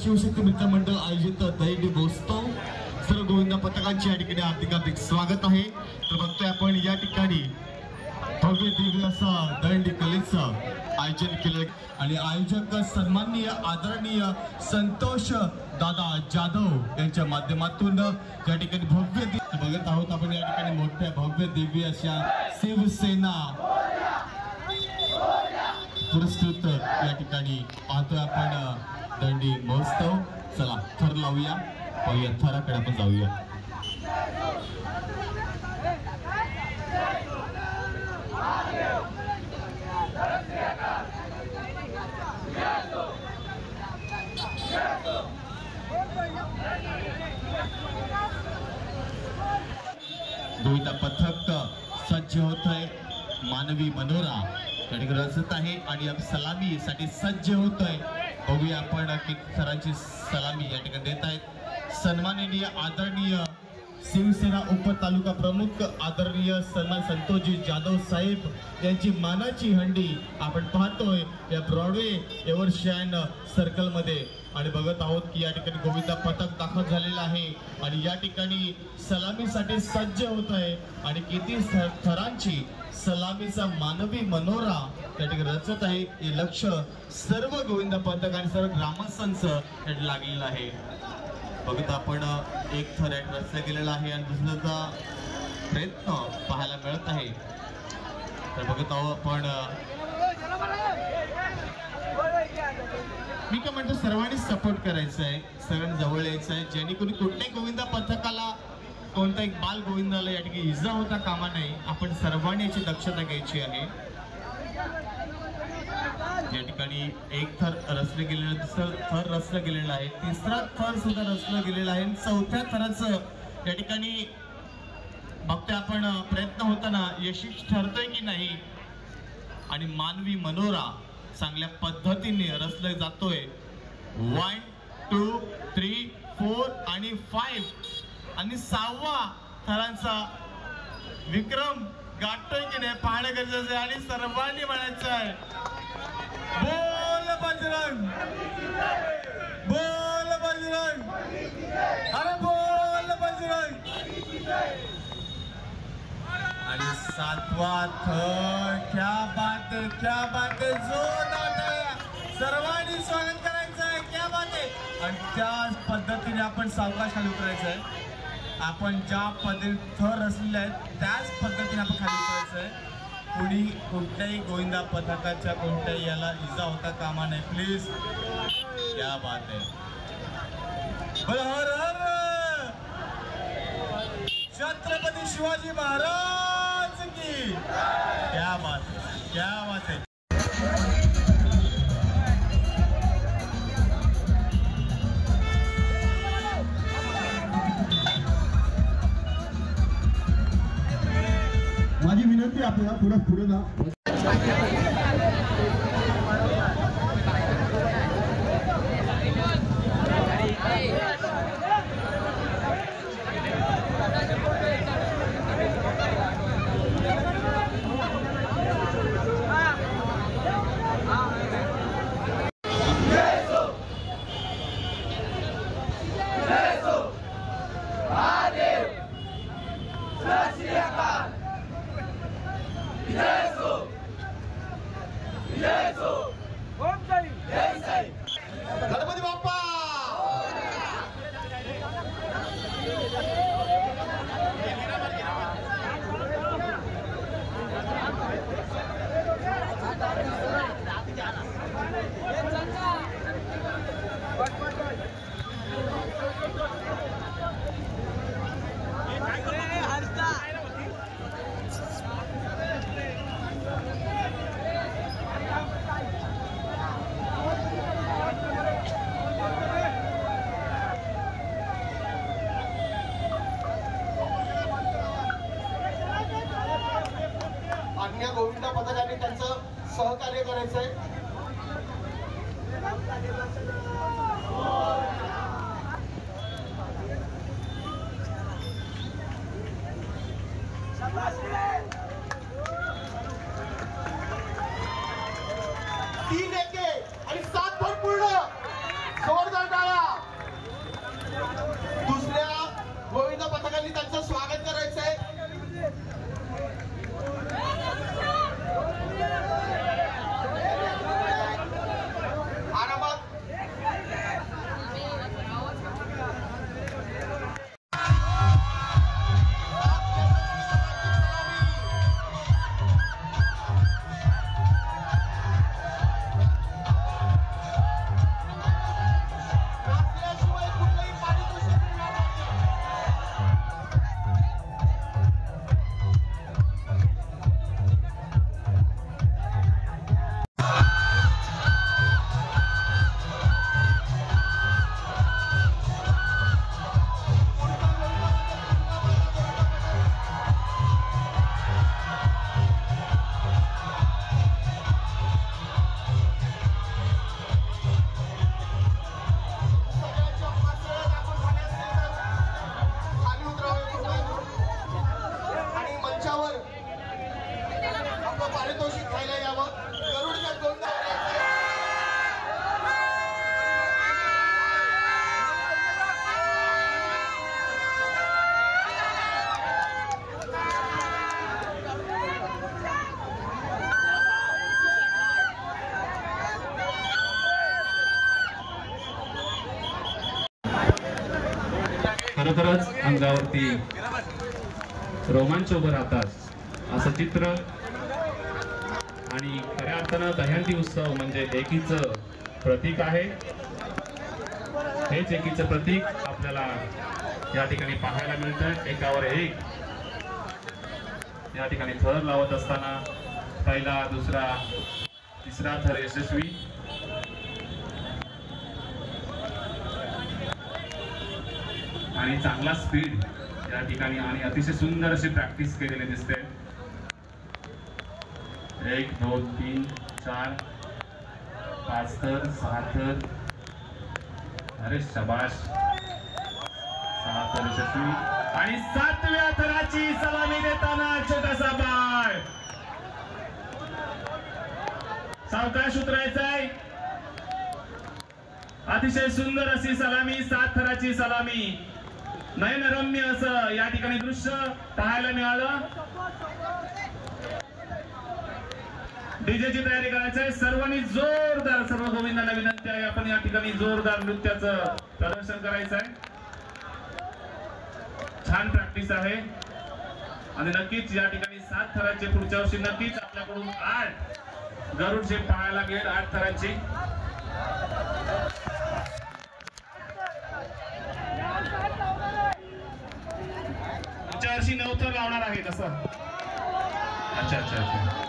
शिवशक्ती मित्र मंडळ आयोजित दैडी महोत्सव सर्व गोविंदा पथकांची या ठिकाणी हार्दिक स्वागत आहे। तर बघतोय आपण या ठिकाणी भव्य दिव्य असा दंडी कलेचं आयोजन केलं आणि आयोजक सन्माननीय आदरणीय संतोष दादा जाधव यांच्या माध्यमातून या ठिकाणी भव्य बघत आहोत आपण या ठिकाणी मोठ्या भव्य दिव्य अशा शिवसेना पुरस्कृत या ठिकाणी पाहतोय आपण दंडी महोत्सव। चला थर लावूया, पाहूया थराकडे आपण जाऊया। गोविंदा पथक सज्ज होत आहे, मानवी मनोरा रचत आहे आणि अब सलामीसाठी सज्ज होतोय। बघूया आपण किती थरांची सलामी या ठिकाणी देत आहेत। सन्माननीय आदरणीय शिवसेना उप तालुका प्रमुख आदरणीय सन्मान संतोषजी जाधव साहेब यांची मानाची हंडी आपण पाहतोय या ब्रॉडवे एव्हरशाईन सर्कल मध्ये आणि बघत आहोत की या ठिकाणी गोविंदा पथक दाखल झालेला आहे आणि या ठिकाणी सलामीसाठी सज्ज होत आहे आणि किती थरांची सलामीचा मानवी मनोरा त्या ठिकाणी रचत आहे हे लक्ष सर्व गोविंदा पथक आणि सर्व ग्रामस्थांचं लागलेलं आहे। बघत आपण एक थर रचला गेलेला आहे आणि दुसऱ्याचा प्रयत्न पाहायला मिळत आहे। तर बघत आहोत आपण मी काय म्हणतो सर्वांनी सपोर्ट करायचा आहे, सर्वांनी जवळ यायचं आहे जेणेकरून कुठल्याही गोविंदा पथकाला कोणता एक बाल गोविंदाला या ठिकाणी इजा होता कामा नाही। आपण सर्वांनी याची दक्षता घ्यायची आहे। या ठिकाणी एक थर रचले गेलेलं, दुसरं थर रचलं गेलेलं आहे, तिसरा थर सुद्धा रचलं गेलेलं आहे, चौथ्या थराचं या ठिकाणी बघतोय आपण प्रयत्न होताना यशस्वी ठरतोय की नाही आणि मानवी मनोरा चांगल्या पद्धतीने रचलं जातोय। 1 2 3 4 आणि 5 आणि 6व्या थरांचा विक्रम गाठतोय की नाही पाहणं गरजेचं आहे आणि सर्वांनी म्हणायचं आहे बोल बजरंग, बोल बजरंग, अरे बोल बजरंग। आणि 7वा थर क्या बात है, क्या बात है, जोरदार सर्वांनी स्वागत करायचं आहे, क्या बात आहे। आणि त्याच पद्धतीने आपण सावकाश खाली उतरायचं आहे। आपण ज्या पद्धतीने थर रचलेले आहेत त्याच पद्धतीने आपण खाली उतरायचं आहे। कोणी कोणत्याही गोविंदा पथकाच्या कोणत्याही याला इजा होता कामा नाही प्लीज। क्या बात है, हर हर छत्रपती शिवाजी महाराज की, क्या बात है, क्या बात है। माझी विनंती आपल्याला पुढे ना गणपती बाप्पा अन्य गोविंदा पथकाने त्यांचं सहकार्य करायचंय। तीन एके आणि 7 भर पूर्ण जोरदार टाळ्या। खरोखरच अंगावरती रोमांच उभं राहतात असं चित्र आणि खऱ्या अर्थानं दह्यांती उत्सव म्हणजे एकीचं प्रतीक आहे. हेच एकीचं प्रतीक आपल्याला या ठिकाणी पाहायला मिळतं. एकावर एक या ठिकाणी थर लावत असताना पहिला, दुसरा, तिसरा थर यशस्वी. आणि चांगला स्पीड या ठिकाणी आणि अतिशय सुंदर अशी प्रॅक्टिस केलेली दिसते. 1 2 3 4 5 थर, 6 थर. अरे शाबाश. 6 थर यशस्वी आणि 7व्या थराची सलामी देताना छोटासा बाळ. सावकाश उतरायचंय. अतिशय सुंदर अशी सलामी, 7 थराची सलामी. नयनरम्य असं या ठिकाणी दृश्य पाहायला मिळालं. डीजेची तयारी करायची आहे. सर्वांनी जोरदार, सर्व गोविंदांना विनंती आहे, आपण या ठिकाणी जोरदार नृत्याचं प्रदर्शन करायचं आहे. छान प्रॅक्टिस आहे आणि नक्कीच या ठिकाणी 7 थराचे पुढच्या वर्षी नक्कीच आपल्याकडून 8 गरुड शेप पाहायला मिळेल. 8 थरांची. पुढच्या वर्षी 9 थर लावणार आहे तसं. अच्छा अच्छा अच्छा.